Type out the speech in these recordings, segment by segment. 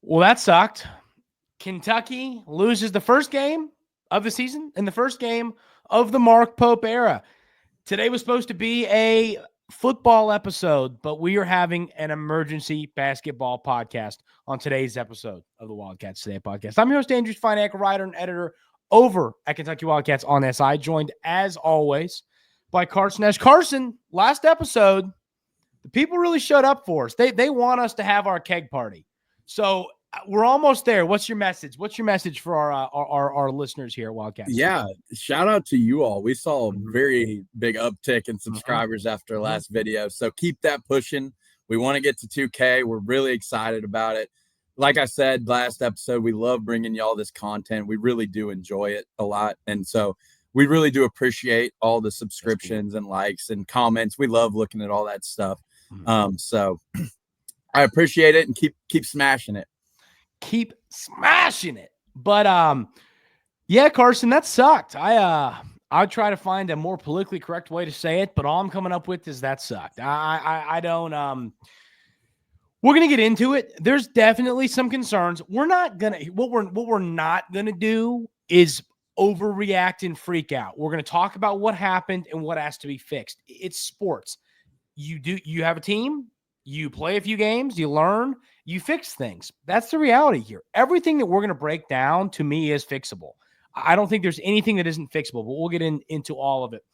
Well, that sucked. Kentucky loses the first game of the season and the first game of the Mark Pope era. Today was supposed to be a football episode, but we are having an emergency basketball podcast on today's episode of the Wildcats Today Podcast. I'm your host, Andrew Stefaniak, writer and editor over at Kentucky Wildcats on SI, joined as always by Carson Nash. Carson, last episode, the people really showed up for us. They want us to have our keg party. So we're almost there. What's your message? What's your message for our listeners here at Wildcats? Yeah, shout out to you all. We saw a very big uptick in subscribers after last video. So keep that pushing. We want to get to 2K. We're really excited about it. Like I said last episode, we love bringing y'all this content. We really do enjoy it a lot. And so we really do appreciate all the subscriptions and likes and comments. We love looking at all that stuff. So I appreciate it and keep smashing it. Keep smashing it. But yeah, Carson, that sucked. I'll try to find a more politically correct way to say it, but all I'm coming up with is that sucked. I don't we're gonna get into it. There's definitely some concerns. We're not gonna what we're not gonna do is overreact and freak out. We're gonna talk about what happened and what has to be fixed. It's sports. You have a team, you play a few games, you learn, you fix things. That's the reality here. Everything that we're going to break down to me is fixable. I don't think there's anything that isn't fixable, but we'll get into all of it.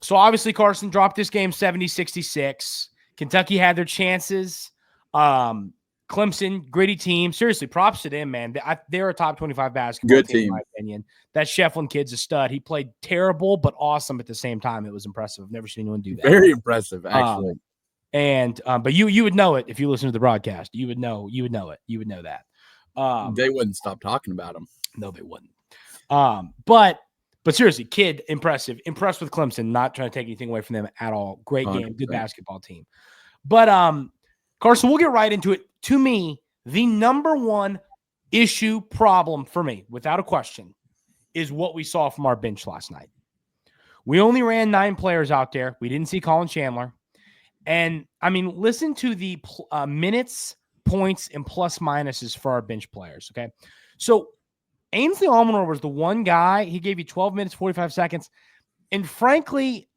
So obviously Carson dropped this game 70-66. Kentucky had their chances. Clemson, gritty team. Seriously, props to them, man. They're a top 25 basketball team, in my opinion. That Shefflin kid's a stud. He played terrible, but awesome at the same time. It was impressive. I've never seen anyone do that. Very impressive, actually. But you would know it if you listen to the broadcast. You would know it. You would know that. They wouldn't stop talking about him. No, they wouldn't. But seriously, kid, impressive. Impressed with Clemson. Not trying to take anything away from them at all. Great game, 100%. Good basketball team. But Carson, we'll get right into it. To me, the number one issue problem for me, without a question, is what we saw from our bench last night. We only ran 9 players out there. We didn't see Colin Chandler. And, I mean, listen to the minutes, points, and plus minuses for our bench players, okay? So, Ainsley Almanor was the one guy. He gave you 12 minutes, 45 seconds. And, frankly,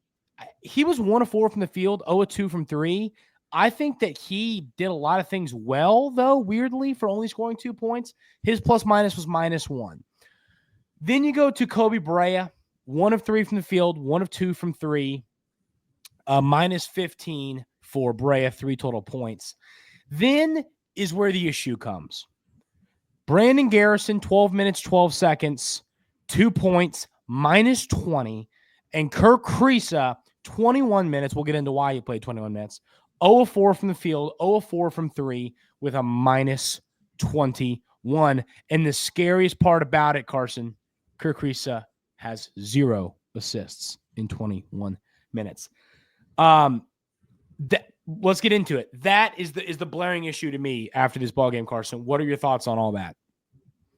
he was 1 of 4 from the field, 0 of 2 from 3. I think that he did a lot of things well, though, weirdly, for only scoring 2 points. His plus-minus was -1. Then you go to Kobe Brea, 1 of 3 from the field, 1 of 2 from 3. -15 for Brea, 3 total points. Then is where the issue comes. Brandon Garrison, 12 minutes, 12 seconds, 2 points, -20. And Kerr Kriisa, 21 minutes. We'll get into why he played 21 minutes. 0 of 4 from the field, 0 of 4 from 3 with a -21. And the scariest part about it, Carson, Kerr Kriisa has 0 assists in 21 minutes. Let's get into it. That is the blaring issue to me after this ball game, Carson. What are your thoughts on all that?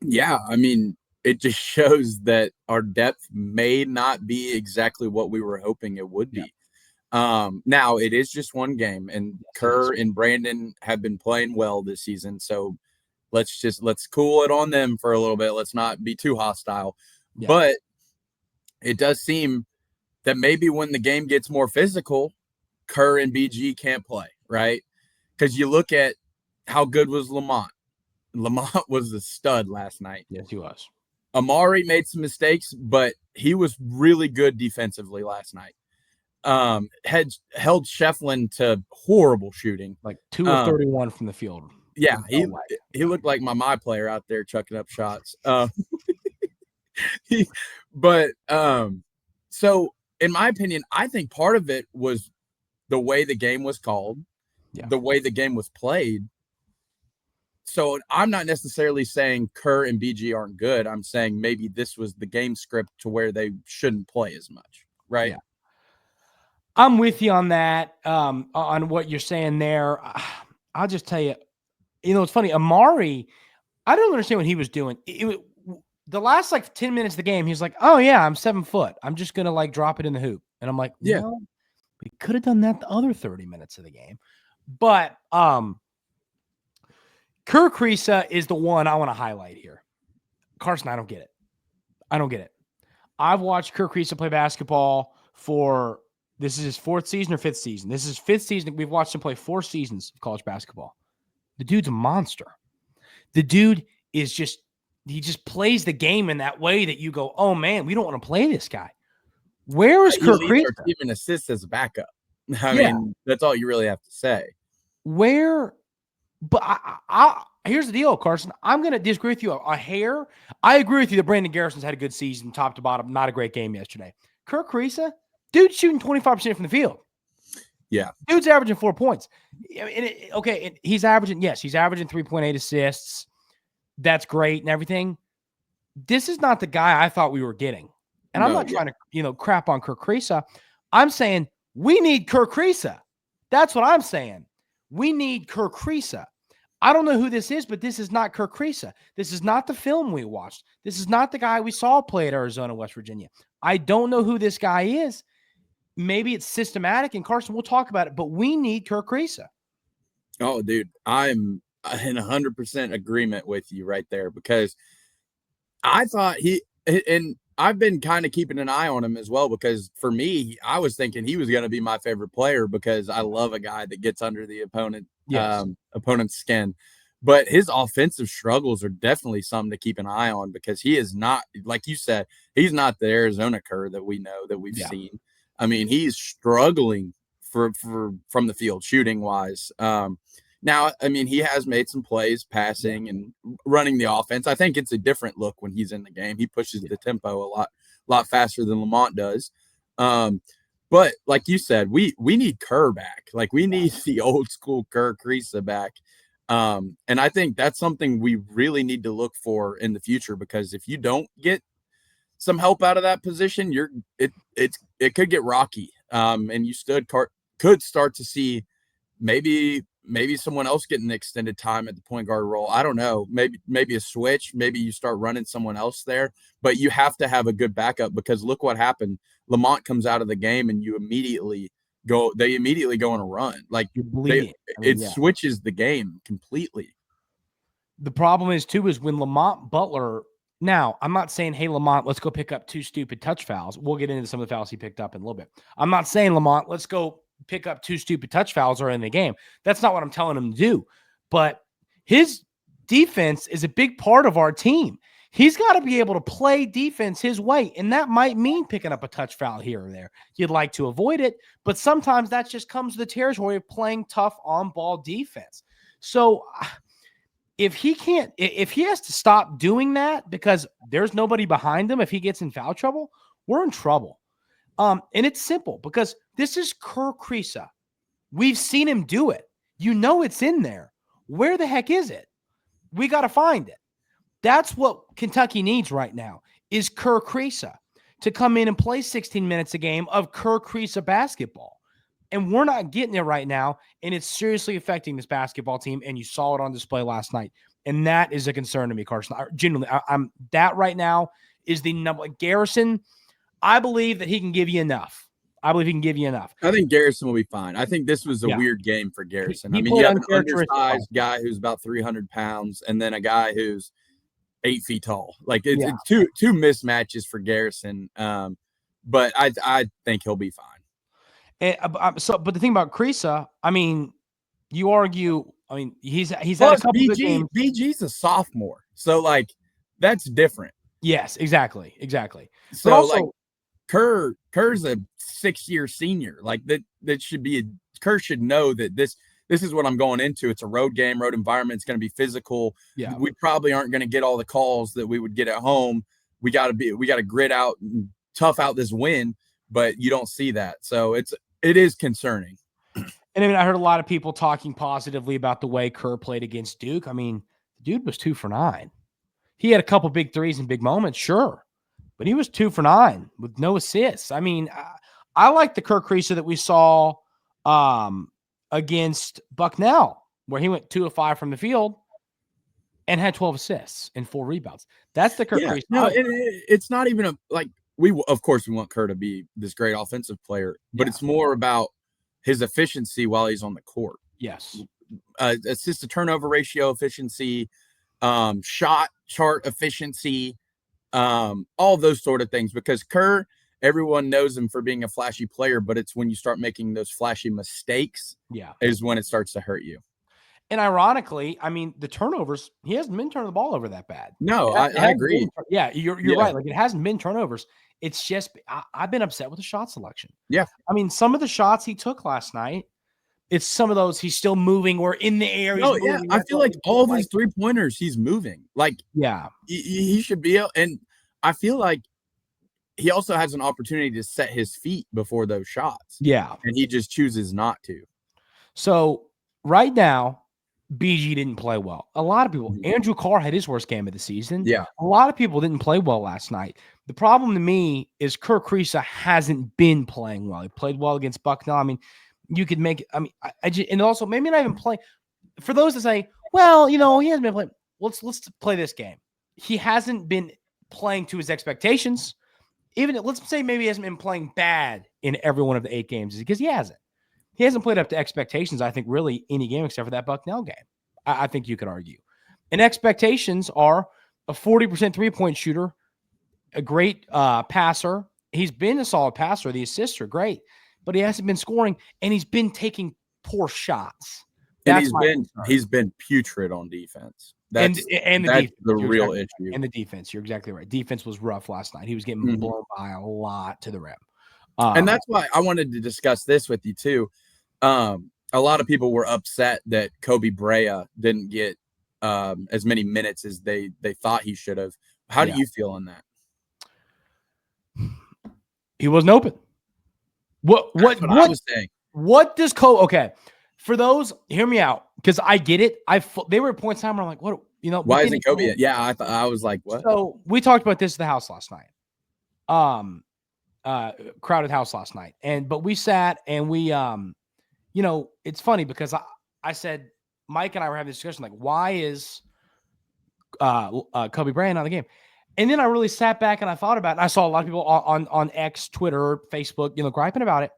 Yeah, I mean, it just shows that our depth may not be exactly what we were hoping it would be. Yeah. Now it is just one game, and Kerr and Brandon have been playing well this season. So let's cool it on them for a little bit. Let's not be too hostile. Yeah. But it does seem that maybe when the game gets more physical, Kerr and BG can't play, right? Because you look at how good was Lamont. Lamont was a stud last night. Yes, he was. Amari made some mistakes, but he was really good defensively last night. Held Shefflin to horrible shooting. Like 2 of 31 from the field. Yeah, he looked like my player out there chucking up shots. So in my opinion, I think part of it was the way the game was called, the way the game was played. So I'm not necessarily saying Kerr and BG aren't good. I'm saying maybe this was the game script to where they shouldn't play as much, right? Yeah. I'm with you on that, on what you're saying there. I'll just tell you, it's funny. Amari, I don't understand what he was doing. The last 10 minutes of the game, he was like, oh, yeah, I'm 7 foot. I'm just going to drop it in the hoop. And I'm like, yeah, well, we could have done that the other 30 minutes of the game. But Kerr Kriisa is the one I want to highlight here. Carson, I don't get it. I've watched Kerr Kriisa play basketball for, this is his 4th season or 5th season. This is his 5th season. We've watched him play 4 seasons of college basketball. The dude's a monster. The dude is just, he just plays the game in that way that you go, oh man, we don't want to play this guy. Where is Kerr Kriisa? Even assists as a backup. I mean, that's all you really have to say. Where, but I here's the deal, Carson. I'm going to disagree with you a hair. I agree with you that Brandon Garrison's had a good season, top to bottom, not a great game yesterday. Kerr Kriisa, dude's shooting 25% from the field. Yeah. Dude's averaging 4 points. He's averaging 3.8 assists. That's great and everything. This is not the guy I thought we were getting. And I'm not trying to, crap on Kerr Kriisa. I'm saying we need Kerr Kriisa. That's what I'm saying. We need Kerr Kriisa. I don't know who this is, but this is not Kerr Kriisa. This is not the film we watched. This is not the guy we saw play at Arizona, West Virginia. I don't know who this guy is. Maybe it's systematic, and Carson, we'll talk about it, but we need Kerr Kriisa. Oh, dude, I'm in 100% agreement with you right there, because I thought and I've been kind of keeping an eye on him as well, because for me, I was thinking he was going to be my favorite player because I love a guy that gets under the opponent's skin. But his offensive struggles are definitely something to keep an eye on, because he is not, like you said, he's not the Arizona Kerr that we know, that we've seen. I mean, he's struggling from the field shooting wise. Now, I mean, he has made some plays passing and running the offense. I think it's a different look when he's in the game. He pushes the tempo a lot faster than Lamont does. But like you said, we need Kerr back. Like, we need the old school Kerr Kriisa back. And I think that's something we really need to look for in the future, because if you don't get some help out of that position, it could get rocky. And you could start to see maybe someone else getting extended time at the point guard role. I don't know. Maybe a switch. Maybe you start running someone else there. But you have to have a good backup, because look what happened. Lamont comes out of the game and they immediately go on a run. Like, it switches the game completely. The problem is when Lamont Butler. Now, I'm not saying, hey, Lamont, let's go pick up 2 stupid touch fouls. We'll get into some of the fouls he picked up in a little bit. I'm not saying, Lamont, let's go pick up 2 stupid touch fouls or in the game. That's not what I'm telling him to do. But his defense is a big part of our team. He's got to be able to play defense his way, and that might mean picking up a touch foul here or there. You'd like to avoid it, but sometimes that just comes to the territory of playing tough on-ball defense. So if he has to stop doing that because there's nobody behind him, if he gets in foul trouble, we're in trouble. And it's simple, because this is Kerr Kriisa. We've seen him do it. It's in there. Where the heck is it? We got to find it. That's what Kentucky needs right now, is Kerr Kriisa to come in and play 16 minutes a game of Kerr Kriisa basketball. And we're not getting it right now, and it's seriously affecting this basketball team, and you saw it on display last night. And that is a concern to me, Carson. I'm that right now is the number. Garrison, I believe that he can give you enough. I think Garrison will be fine. I think this was a weird game for Garrison. I mean, you have an undersized guy who's about 300 pounds and then a guy who's 8 feet tall. Like, it's two mismatches for Garrison. But I think he'll be fine. But the thing about Kriisa, I mean, you argue. I mean, he's had Plus, a couple of games. BG's a sophomore, so like that's different. Yes, exactly. So also, like Kerr's a 6-year senior. Like that should be Kerr should know that this is what I'm going into. It's a road game, road environment. It's going to be physical. Yeah, we probably aren't going to get all the calls that we would get at home. We got to grit out and tough out this win, but you don't see that, so it is concerning. And I mean, I heard a lot of people talking positively about the way Kerr played against Duke. I mean, the dude was 2 for 9. He had a couple big threes and big moments, sure, but he was 2 for 9 with no assists. I mean, I like the Kerr Kriisa that we saw against Bucknell, where he went 2 of 5 from the field and had 12 assists and 4 rebounds. That's the Kerr Kriisa. No, it's not even of course we want Kerr to be this great offensive player, but it's more about his efficiency while he's on the court. Yes. assist to turnover ratio efficiency, shot chart efficiency, all those sort of things. Because Kerr, everyone knows him for being a flashy player, but it's when you start making those flashy mistakes, is when it starts to hurt you. And ironically, I mean, the turnovers, he hasn't been turning the ball over that bad. No, I agree. You're right. Like, it hasn't been turnovers. It's just I've been upset with the shot selection. Yeah. I mean, some of the shots he took last night, it's some of those he's still moving or in the air. Oh, yeah. I feel like all of his 3-pointers, he's moving. Like, he should be able, and I feel like he also has an opportunity to set his feet before those shots. Yeah. And he just chooses not to. So right now, BG didn't play well. A lot of people, Andrew Carr had his worst game of the season. Yeah. A lot of people didn't play well last night. The problem to me is Kerr Kriisa hasn't been playing well. He played well against Bucknell. I mean, you could make – I mean, I just – and also maybe not even play – for those that say, well, you know, he hasn't been playing – let's play this game. He hasn't been playing to his expectations. Even – let's say maybe he hasn't been playing bad in every one of the 8 games because he hasn't. He hasn't played up to expectations, I think, really any game except for that Bucknell game. I think you could argue. And expectations are a 40% three-point shooter, a great passer. He's been a solid passer. The assists are great. But he hasn't been scoring, and he's been taking poor shots. And he's been putrid on defense. That's the real issue. And the defense, you're exactly right. Defense was rough last night. He was getting blown by a lot to the rim. And that's why I wanted to discuss this with you too. A lot of people were upset that Kobe Brea didn't get as many minutes as they thought he should have. How do you feel on that? He wasn't open. What I was saying. What does Kobe? Okay, for those, hear me out, because I get it. They were at points in time where I'm like, what? You know, why isn't Kobe? Yeah, I was like, what? So we talked about this at the house last night. Crowded house last night, but we sat and we you know, it's funny because I said, Mike and I were having this discussion, like, why is Kobe Bryant on the game? And then I really sat back and I thought about it. And I saw a lot of people on X, Twitter, Facebook, you know, griping about it.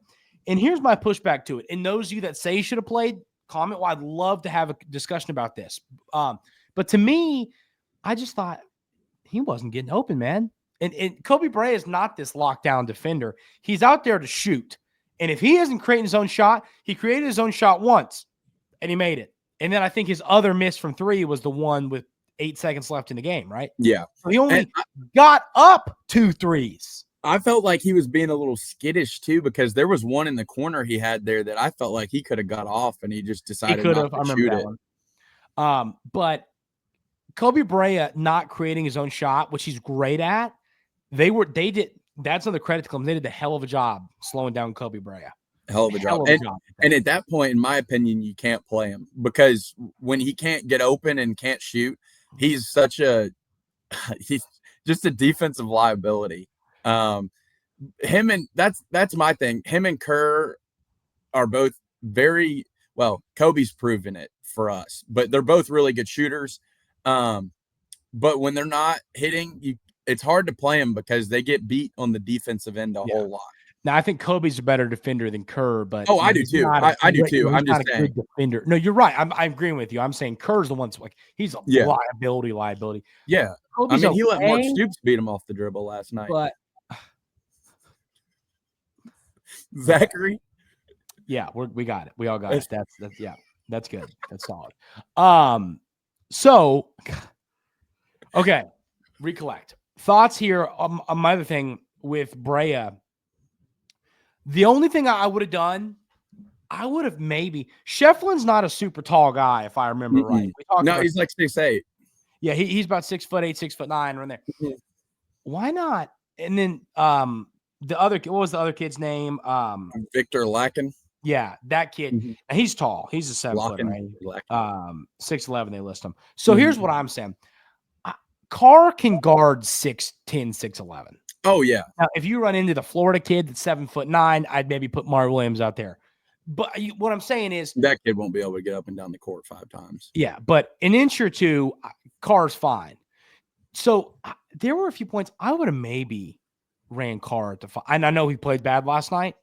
And here's my pushback to it. And those of you that say he should have played, comment. Well, I'd love to have a discussion about this. But to me, I just thought he wasn't getting open, man. And Kobe Bryant is not this lockdown defender. He's out there to shoot. And if he isn't creating his own shot, he created his own shot once, and he made it. And then I think his other miss from 3 was the one with 8 seconds left in the game, right? Yeah. So he only got up 2 threes. I felt like he was being a little skittish, too, because there was one in the corner he had there that I felt like he could have got off, and he just decided not to shoot it. One. But Kobe Bryant not creating his own shot, which he's great at, they did. That's another credit to Clemson. They did a hell of a job slowing down Kobe Bryant. Hell of a job. And at that point, in my opinion, you can't play him because when he can't get open and can't shoot, he's just a defensive liability. That's my thing. Him and Kerr are both very well. Kobe's proven it for us, but they're both really good shooters. But when they're not hitting, it's hard to play them because they get beat on the defensive end a whole lot. Now, I think Kobe's a better defender than Kerr, but I do too. I do too. I'm just saying. Good defender. No, you're right. I'm agreeing with you. I'm saying Kerr's the one. Like, he's a liability. Yeah, Kobe's he let Mark Stoops beat him off the dribble last night. But Zachary, we got it. We all got it. That's good. That's solid. So, okay, recollect. Thoughts here on my other thing with Brea. The only thing I would have done, I would have maybe – Shefflin's not a super tall guy, if I remember right. No, he's like 6'8". Yeah, he's about 6'8", 6'9", right there. Mm-hmm. Why not? And then what was the other kid's name? Victor Lacken. Yeah, that kid. Mm-hmm. And he's tall. He's a 7-foot, right? 6'11", they list him. So here's what I'm saying. Carr can guard 6'10", 6'11". Oh, yeah. Now, if you run into the Florida kid that's 7'9", I'd maybe put Mario Williams out there. But what I'm saying is that kid won't be able to get up and down the court 5 times. Yeah, but an inch or two, Carr's fine. So there were a few points I would have maybe ran Carr at the 5. And I know he played bad last night.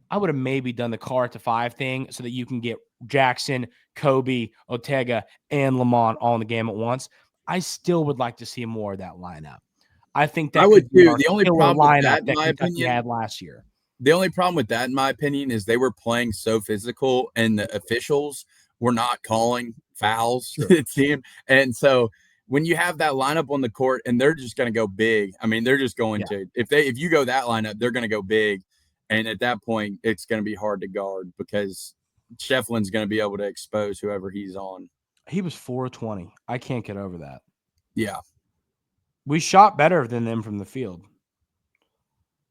I would have maybe done the Carr at the 5 thing so that you can get Jackson, Kobe, Ortega, and Lamont all in the game at once, I still would like to see more of that lineup. I think that I would be too. our The only killer problem with lineup that, in that my Kentucky opinion, had last year. the only problem with that, in my opinion, is they were playing so physical, and the officials were not calling fouls. Sure. It seemed, and so when you have that lineup on the court, and they're just going to go big. I mean, they're just going to if you go that lineup, they're going to go big, and at that point, it's going to be hard to guard because Shefflin's going to be able to expose whoever he's on. He was 4-20. I can't get over that. Yeah, we shot better than them from the field.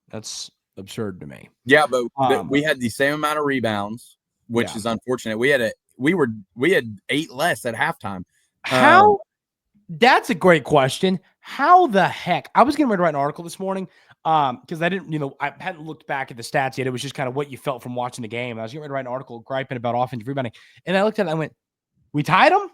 That's absurd to me. Yeah, but we had the same amount of rebounds, which is unfortunate. We had 8 less at halftime. How? That's a great question. How the heck? I was getting ready to write an article this morning because I didn't, I hadn't looked back at the stats yet. It was just kind of what you felt from watching the game. I was getting ready to write an article griping about offensive rebounding, and I looked at it and I went, "We tied them?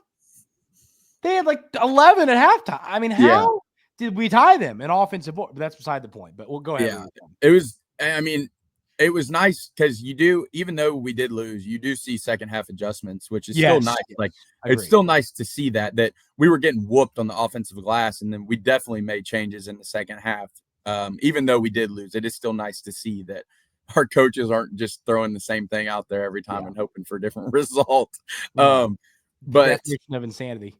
They had like 11 at halftime. I mean, how did we tie them in offensive? But that's beside the point. But we'll go ahead. Yeah, it was. I mean, it was nice because you do, even though we did lose, you do see second half adjustments, which is still nice. Like it's still nice to see that we were getting whooped on the offensive glass, and then we definitely made changes in the second half. Even though we did lose, it is still nice to see that our coaches aren't just throwing the same thing out there every time and hoping for a different result. But definition of insanity.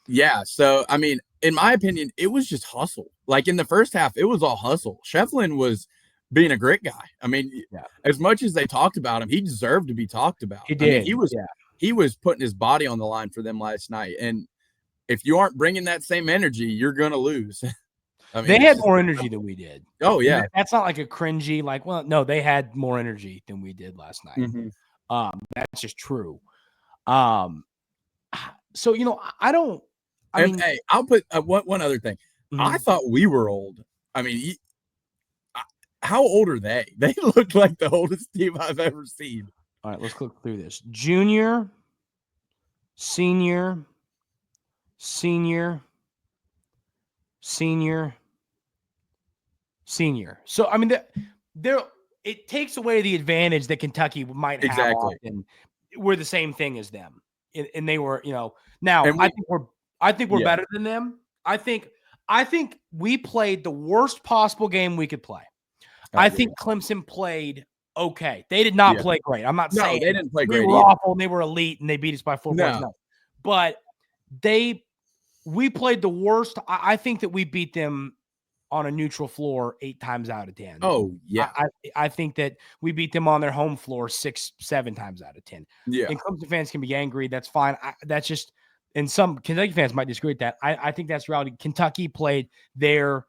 Yeah. So, I mean, in my opinion, it was just hustle. Like in the first half, it was all hustle. Shefflin was being a grit guy. I mean, as much as they talked about him, he deserved to be talked about. He did. I mean, he was putting his body on the line for them last night. And if you aren't bringing that same energy, you're going to lose. I mean, they had more energy than we did. Oh, yeah. That's not like a cringy, no, they had more energy than we did last night. Mm-hmm. That's just true. So, hey, I'll put one other thing. Mm-hmm. I thought we were old. I mean, how old are they? They look like the oldest team I've ever seen. All right, let's click through this. Junior, senior. So, I mean, it takes away the advantage that Kentucky might have. Exactly. Often. We're the same thing as them. And they were, now I think we're better than them. I think we played the worst possible game we could play. I think Clemson played okay. They did not play great. I'm not saying they didn't play great. We were awful and they were elite and they beat us by 4 points. No. But we played the worst. I think that we beat them on a neutral floor 8 times out of 10. Oh, yeah. I think that we beat them on their home floor 6-7 times out of 10. Yeah. And Clemson fans can be angry. That's fine. That's just, and some Kentucky fans might disagree with that. I think that's reality. Kentucky played their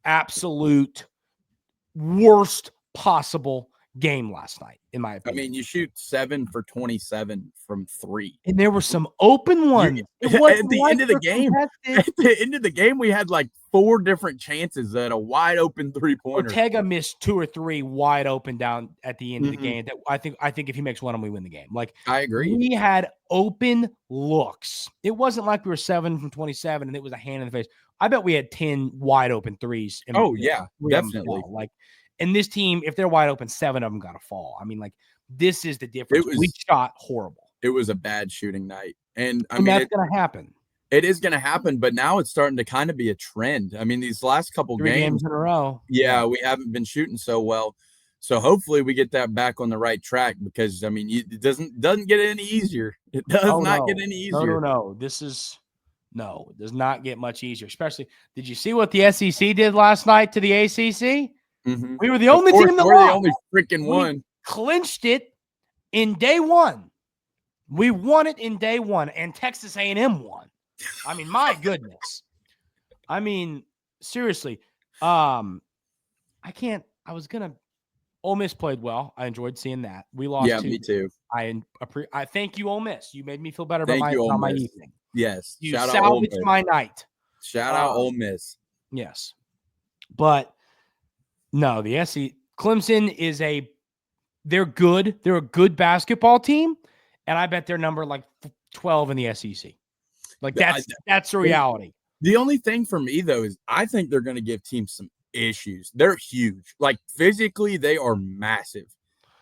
absolute worst possible game last night, in my opinion. I mean, you shoot 7 for 27 from 3. And there were some open ones. At the end of the game, we had like 4 different chances at a wide open 3-pointer. Ortega missed 2 or 3 wide open down at the end of the game. That I think if he makes one of them, we win the game. Like, I agree. We had open looks. It wasn't like we were 7 from 27 and it was a hand in the face. I bet we had 10 wide open threes. Definitely. Like, and this team, if they're wide open, 7 of them got to fall. I mean, like, this is the difference. We shot horrible. It was a bad shooting night. And I mean, that's going to happen. It is going to happen, but now it's starting to kind of be a trend. I mean, these last couple 3 games in a row. Yeah, we haven't been shooting so well. So hopefully we get that back on the right track because, I mean, it doesn't get any easier. It does not get any easier. No. It does not get much easier. Especially, did you see what the SEC did last night to the ACC? Mm-hmm. We were the only team that won. We're the only freaking one. Clinched it in day 1. We won it in day 1, and Texas A&M won. I mean, my goodness. I mean, seriously. I Ole Miss played well. I enjoyed seeing that. We lost. Yeah, me too. I thank you, Ole Miss. You made me feel better about my evening. Yes. You salvaged my night. Shout out Ole Miss. Yes. But no, the SEC Clemson they're good. They're a good basketball team, and I bet they're number like 12 in the SEC. Like that's the reality. The only thing for me though is I think they're going to give teams some issues. They're huge. Like physically, they are massive.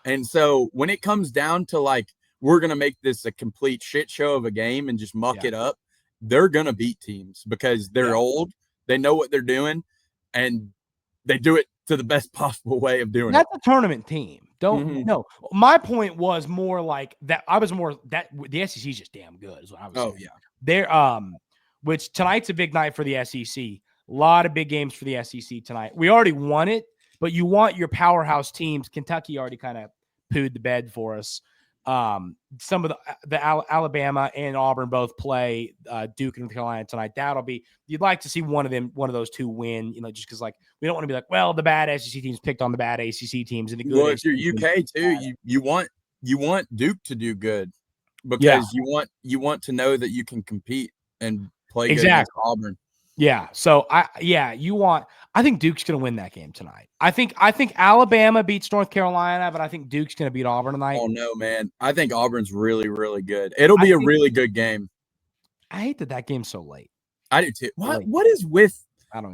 And so when it comes down to like we're going to make this a complete shit show of a game and just muck it up, they're going to beat teams because they're old, they know what they're doing, and they do it to the best possible way of doing That's a tournament team. Mhm. No. My point was more like that. I was more that the SEC is just damn good, is what I was saying. Yeah. They're which tonight's a big night for the SEC. A lot of big games for the SEC tonight. We already won it, but you want your powerhouse teams. Kentucky already kind of pooed the bed for us. Some of the Alabama and Auburn both play Duke and North Carolina tonight. You'd like to see one of those two win, just because like we don't want to be like, well, the bad SEC teams picked on the bad ACC teams and the good. Well, if you're UK too, you want Duke to do good because you want to know that you can compete and play good against Auburn. Yeah. So I think Duke's going to win that game tonight. I think Alabama beats North Carolina, but I think Duke's going to beat Auburn tonight. Oh no, man. I think Auburn's really, really good. It'll be a really good game. I hate that game's so late. I do too. What is with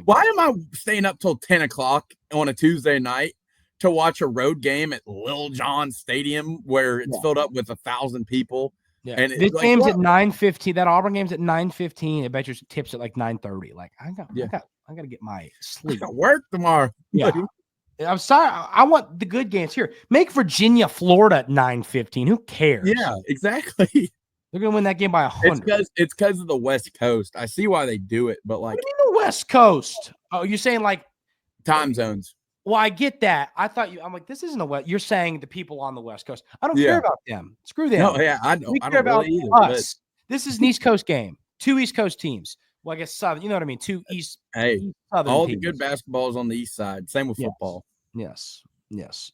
why am I staying up till 10 o'clock on a Tuesday night to watch a road game at Lil Jon Stadium where it's filled up with 1,000 people? Yeah. And this game's at 9:15. That Auburn game's at 9:15. I bet your tips at like 9:30. Like I got to get my sleep. I got work tomorrow. Yeah. I'm sorry. I want the good games here. Make Virginia, Florida at 9:15. Who cares? Yeah, exactly. They're gonna win that game by 100. It's because of the West Coast. I see why they do it, but like, what do you mean the West Coast? Oh, you're saying like time zones. Well, I get that. I'm like, this isn't a West. You're saying the people on the West Coast. I don't care about them. Screw them. No, yeah, I don't. We care about really us. But this is an East Coast game. 2 East Coast teams. Well, I guess Southern. You know what I mean? 2 East. Hey, Southern all teams. The good basketball is on the East side. Same with football. Yes,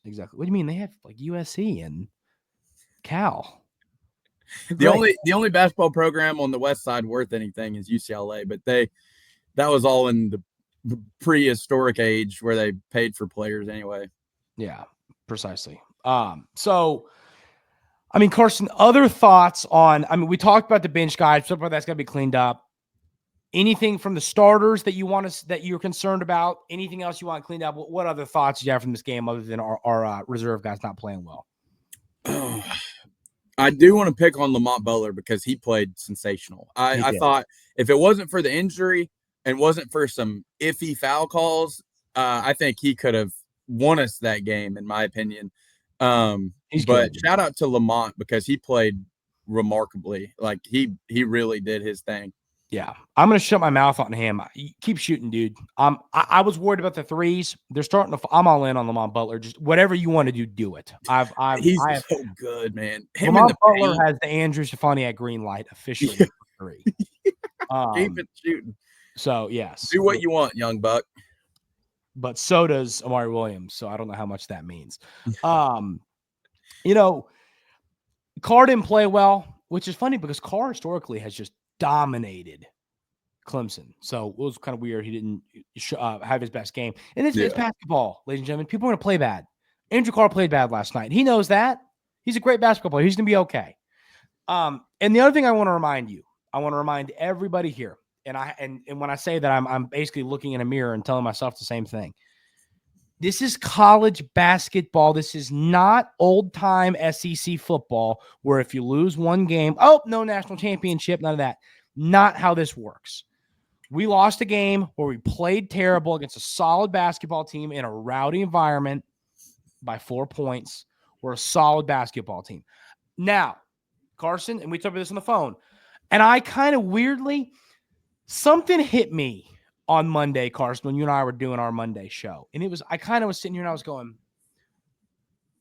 exactly. What do you mean? They have like USC and Cal. The only basketball program on the West side worth anything is UCLA, but that was all in the prehistoric age where they paid for players anyway. Yeah, precisely. So, I mean, Carson, other thoughts on, we talked about the bench guys, stuff like that's got to be cleaned up. Anything from the starters that you're concerned about? Anything else you want cleaned up? What other thoughts do you have from this game other than our reserve guys not playing well? I do want to pick on Lamont Butler because he played sensational. I thought if it wasn't for the injury and wasn't for some iffy foul calls, I think he could have won us that game, in my opinion. But shout out to Lamont because he played remarkably. Like he really did his thing. Yeah, I'm gonna shut my mouth on him. Keep shooting, dude. I was worried about the threes. They're starting to. I'm all in on Lamont Butler. Just whatever you want to do it. He's so good, man. Lamont Butler has the Andrew Stefaniak green light officially for 3. Keep it shooting. So yes, do what you want, young buck. But so does Amari Williams. So I don't know how much that means. Carr didn't play well, which is funny because Carr historically has just dominated Clemson. So it was kind of weird. He didn't have his best game. And it's basketball, ladies and gentlemen. People are going to play bad. Andrew Carr played bad last night. He knows that. He's a great basketball player. He's going to be okay. And the other thing I want to remind everybody here, and when I say that, I'm basically looking in a mirror and telling myself the same thing. This is college basketball. This is not old-time SEC football where if you lose one game, no national championship, none of that. Not how this works. We lost a game where we played terrible against a solid basketball team in a rowdy environment by 4 points. We're a solid basketball team. Now, Carson, and we talked about this on the phone, and I kind of weirdly, something hit me on Monday, Carson, when you and I were doing our Monday show. And I kind of was sitting here and I was going,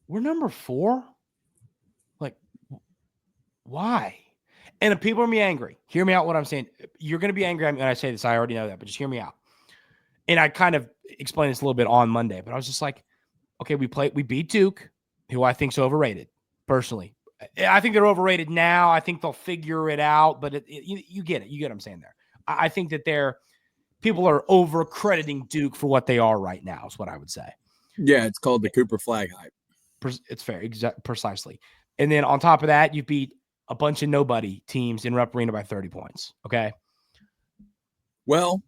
we're number 4? Like, why? And if people are going to be angry, hear me out what I'm saying. You're going to be angry when I say this. I already know that, but just hear me out. And I kind of explained this a little bit on Monday, but I was just like, okay, we beat Duke, who I think is overrated, personally. I think they're overrated now. I think they'll figure it out, but you get it. You get what I'm saying there. I think that people are over crediting Duke for what they are right now, is what I would say. Yeah, it's called the Cooper flag hype. It's fair, precisely. And then on top of that, you beat a bunch of nobody teams in Rupp Arena by 30 points. Okay. Well,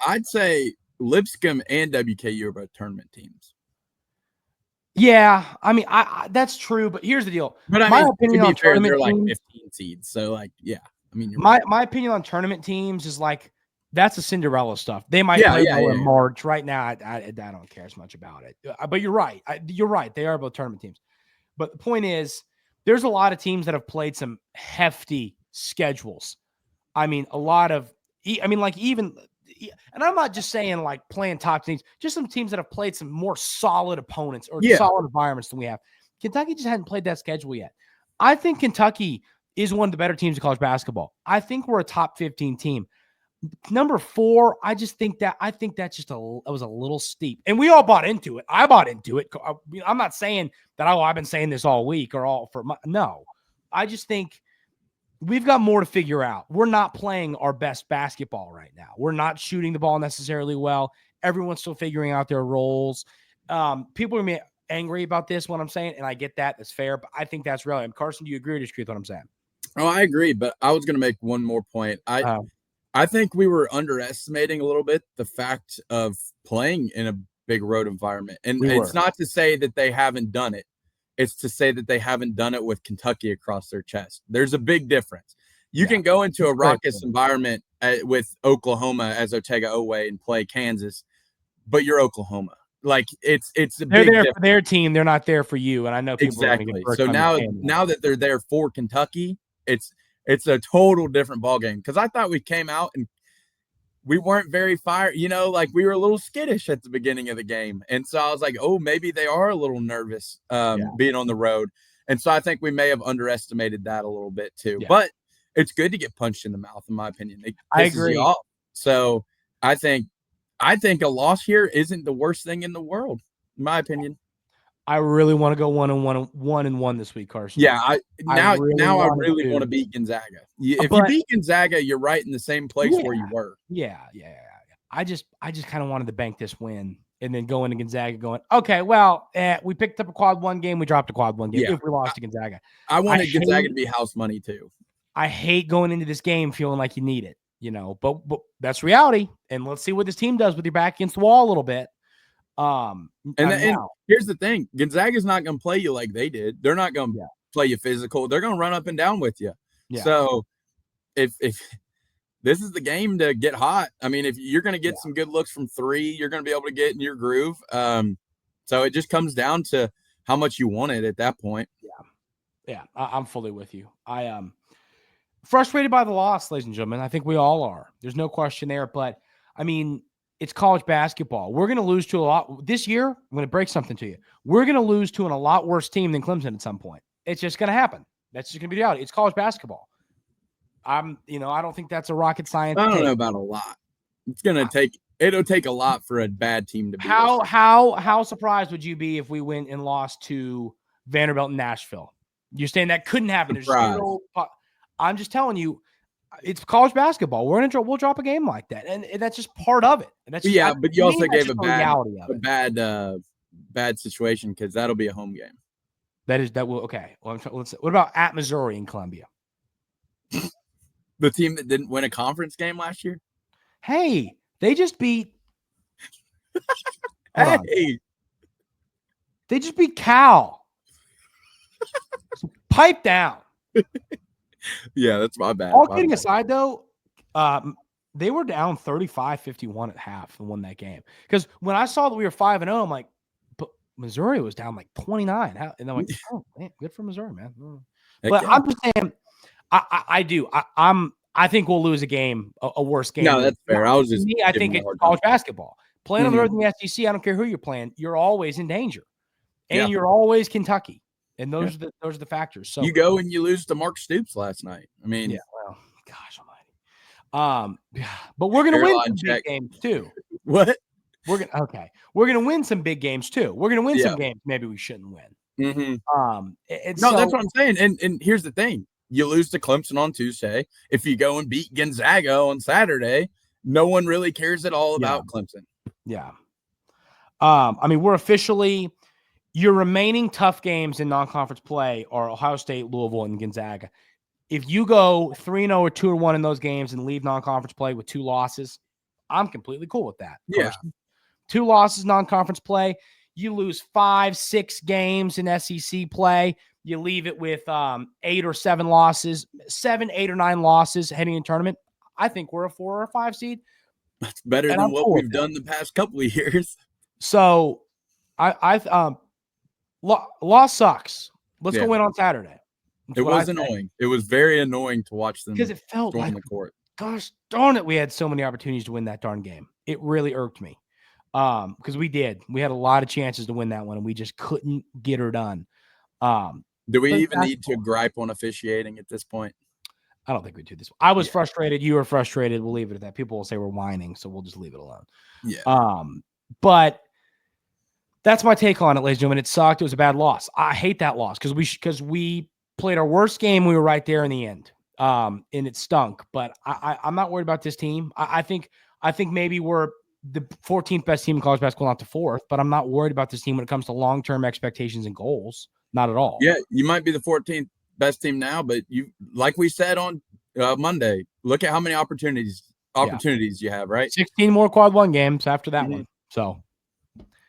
I'd say Lipscomb and WKU are both tournament teams. Yeah, I mean, I that's true, but here's the deal. But I My mean, opinion to on be fair, tournament they're like teams, 15 seeds. So like, yeah, I mean, you're right. my opinion on tournament teams is like that's a Cinderella stuff. They might Yeah, play yeah, well yeah, in yeah. March. Right now, I don't care as much about it. But you're right. You're right. They are both tournament teams. But the point is, there's a lot of teams that have played some hefty schedules. I mean, a lot of, I mean, like even, and I'm not just saying like playing top teams, just some teams that have played some more solid opponents or Yeah. solid environments than we have. Kentucky just hadn't played that schedule yet. I think Kentucky is one of the better teams in college basketball. I think we're a top 15 team. Number 4, I think that's just that was a little steep, and we all bought into it. I bought into it. I'm not saying that I've been saying this all week or all for no. I just think we've got more to figure out. We're not playing our best basketball right now. We're not shooting the ball necessarily well. Everyone's still figuring out their roles. People are going to be angry about this, what I'm saying, and I get that. That's fair, but I think that's relevant. Carson, do you agree or disagree with what I'm saying? Oh, I agree, but I was going to make one more point. I think we were underestimating a little bit the fact of playing in a big road environment. And it's not to say that they haven't done it. It's to say that they haven't done it with Kentucky across their chest. There's a big difference. You can go into a raucous environment with Oklahoma as Otega Oweh and play Kansas, but you're Oklahoma. Like it's a they're big there difference. For their team. They're not there for you. And I know people exactly. So now that they're there for Kentucky, it's a total different ballgame. Because I thought we came out and we weren't very fired. Like we were a little skittish at the beginning of the game. And so I was like, oh, maybe they are a little nervous being on the road. And so I think we may have underestimated that a little bit too. Yeah. But it's good to get punched in the mouth, in my opinion. It pisses you off. So I think a loss here isn't the worst thing in the world, in my opinion. I really want to go 1-1 this week, Carson. Yeah, I really want to beat Gonzaga. If you beat Gonzaga, you're right in the same place where you were. Yeah. I just kind of wanted to bank this win and then go into Gonzaga going, okay, well, we picked up a quad 1 game, we dropped a quad 1 game if we lost to Gonzaga. I wanted Gonzaga to be house money too. I hate going into this game feeling like you need it, but that's reality. And let's see what this team does with your back against the wall a little bit. And here's the thing: Gonzaga's not going to play you like they did. They're not going to play you physical. They're going to run up and down with you. Yeah. So if this is the game to get hot, I mean, if you're going to get some good looks from 3, you're going to be able to get in your groove. So it just comes down to how much you want it at that point. Yeah, I'm fully with you. I am frustrated by the loss, ladies and gentlemen. I think we all are. There's no question there. But I mean, it's college basketball. We're going to lose to a lot this year. I'm going to break something to you. We're going to lose to a lot worse team than Clemson at some point. It's just going to happen. That's just going to be the reality. It's college basketball. I don't think that's a rocket science. I don't know about a lot. It'll take a lot for a bad team to beat us. How surprised would you be if we went and lost to Vanderbilt and Nashville? You're saying that couldn't happen. I'm just telling you, it's college basketball. We'll drop a game like that, and that's just part of it. And that's just, but you also gave a bad situation because that'll be a home game. Okay. Well, what about at Missouri and Columbia? The team that didn't win a conference game last year? Hey, they just beat. They just beat Cal. Pipe down. Yeah, that's my bad. All kidding aside, though, they were down 35-51 at half and won that game. Because when I saw that we were 5-0, I'm like, but Missouri was down like 29. And I'm like, oh, man, good for Missouri, man. But I'm just saying, I think we'll lose a game, a worse game. No, that's fair. I think it's college basketball. Playing on the road in the SEC, I don't care who you're playing, you're always in danger. And you're always Kentucky. And those are the factors. So you go and you lose to Mark Stoops last night. I mean, well, gosh almighty. But we're gonna win some big games too. What? We're gonna win some big games too. We're gonna win some games maybe we shouldn't win. Mm-hmm. That's what I'm saying. And here's the thing: you lose to Clemson on Tuesday. If you go and beat Gonzaga on Saturday, no one really cares at all about Clemson. Yeah. I mean, we're officially. Your remaining tough games in non-conference play are Ohio State, Louisville, and Gonzaga. If you go 3-0 or 2-1 in those games and leave non-conference play with 2 losses, I'm completely cool with that. Yeah. 2 losses non-conference play. You lose 5-6 games in SEC play. You leave it with 8 or 7 losses, 7, 8 or 9 losses heading in tournament. I think we're a 4 or a 5 seed. That's better than what we've done the past couple of years. So loss sucks. Let's go win on Saturday. It was annoying. It was very annoying to watch them because it felt like the court. Gosh darn it, we had so many opportunities to win that darn game. It really irked me. Because we did. We had a lot of chances to win that one, and we just couldn't get her done. Do we even need to gripe on officiating at this point? I don't think we do this. I was frustrated. You were frustrated. We'll leave it at that. People will say we're whining, so we'll just leave it alone. Yeah. But that's my take on it, ladies and gentlemen. It sucked. It was a bad loss. I hate that loss because we played our worst game. We were right there in the end. And it stunk. But I'm not worried about this team. I think maybe we're the 14th best team in college basketball, not the 4th. But I'm not worried about this team when it comes to long-term expectations and goals. Not at all. Yeah, you might be the 14th best team now, but you, like we said on Monday, look at how many opportunities you have, right? 16 more quad 1 games after that one. So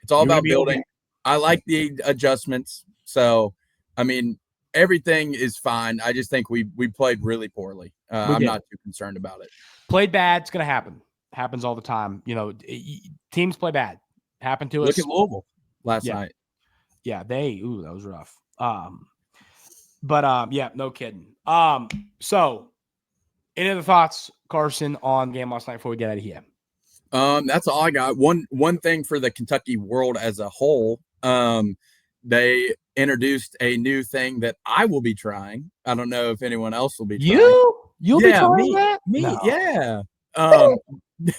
it's all about building. I like the adjustments. So, I mean, everything is fine. I just think we played really poorly. I'm not too concerned about it. Played bad. It's going to happen. Happens all the time. You know, teams play bad. Happened to us. Look at Louisville last night. Yeah, that was rough. But no kidding. So any other thoughts, Carson, on the game last night before we get out of here? That's all I got. One thing for the Kentucky world as a whole, they introduced a new thing that I will be trying. I don't know if anyone else will be trying. You'll be trying that? Me, no. Yeah.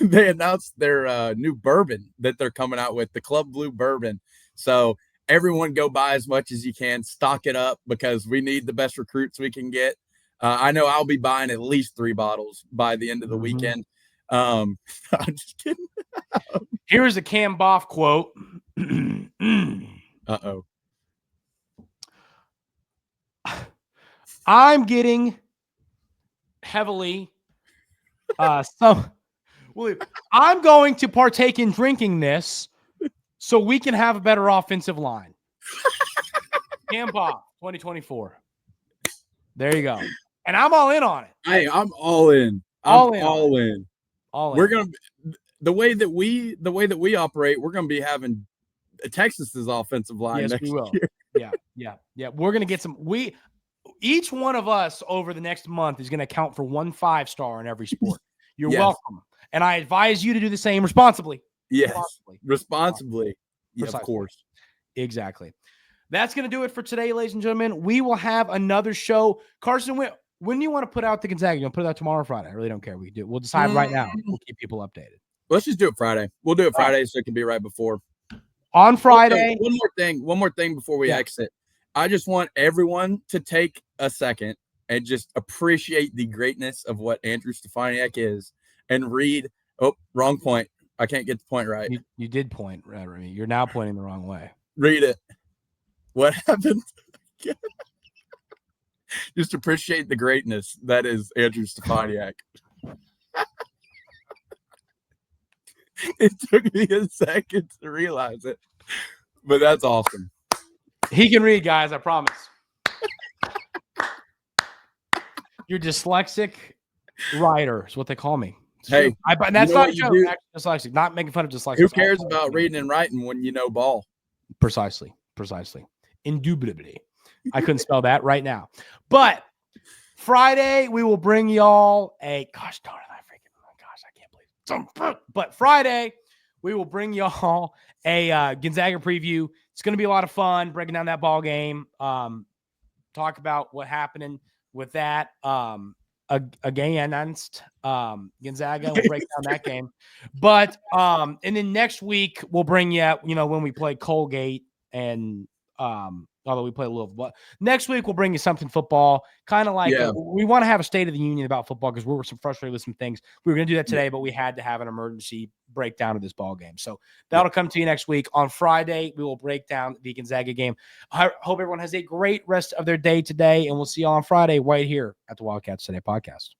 They announced their new bourbon that they're coming out with, the Club Blue Bourbon. So everyone go buy as much as you can, stock it up because we need the best recruits we can get. I know I'll be buying at least 3 bottles by the end of the weekend. I'm just kidding. Here's a Cam Boff quote. Uh-oh. I'm getting heavily I'm going to partake in drinking this so we can have a better offensive line. Cam Boff, 2024. There you go. And I'm all in on it. Hey, I'm all in. All in. We're gonna the way that we operate. We're gonna be having Texas's offensive line. Yes, next we will. Year. Yeah. We're gonna get some. Each one of us over the next month is gonna count for 1 5-star in every sport. You're welcome, and I advise you to do the same responsibly. Yes, responsibly. Yeah, of course. Exactly. That's going to do it for today, ladies and gentlemen. We will have another show. Carson, when do you want to put out the Gonzaga? You want to put it out tomorrow or Friday? I really don't care. We'll decide right now. We'll keep people updated. Let's just do it Friday. We'll do it Friday so it can be right before. On Friday. One more thing before we exit. I just want everyone to take a second and just appreciate the greatness of what Andrew Stefaniak is and read. Oh, wrong point. I can't get the point right. You did point right. You're now pointing the wrong way. Read it. What happened? Just appreciate the greatness that is Andrew Stefaniak. It took me a second to realize it, but that's awesome. He can read, guys. I promise. You're dyslexic writer is what they call me. Hey, that's not a joke. Dyslexic. Not making fun of dyslexia. Who cares about reading and writing when you know ball? Precisely. Indubitably. I couldn't spell that right now. But Friday, we will bring y'all gosh darn it, I can't believe it. But Friday, we will bring y'all a Gonzaga preview. It's going to be a lot of fun breaking down that ball game. Talk about what happened with that. Against Gonzaga, we'll break down that game. But and then next week we'll bring you, when we play Colgate and although we play a little, but next week we'll bring you something football, kind of like we want to have a State of the Union about football because we were frustrated with some things. We were going to do that today, but we had to have an emergency breakdown of this ball game. So that'll come to you next week. On Friday, we will break down the Gonzaga game. I hope everyone has a great rest of their day today, and we'll see you on Friday right here at the Wildcats Today Podcast.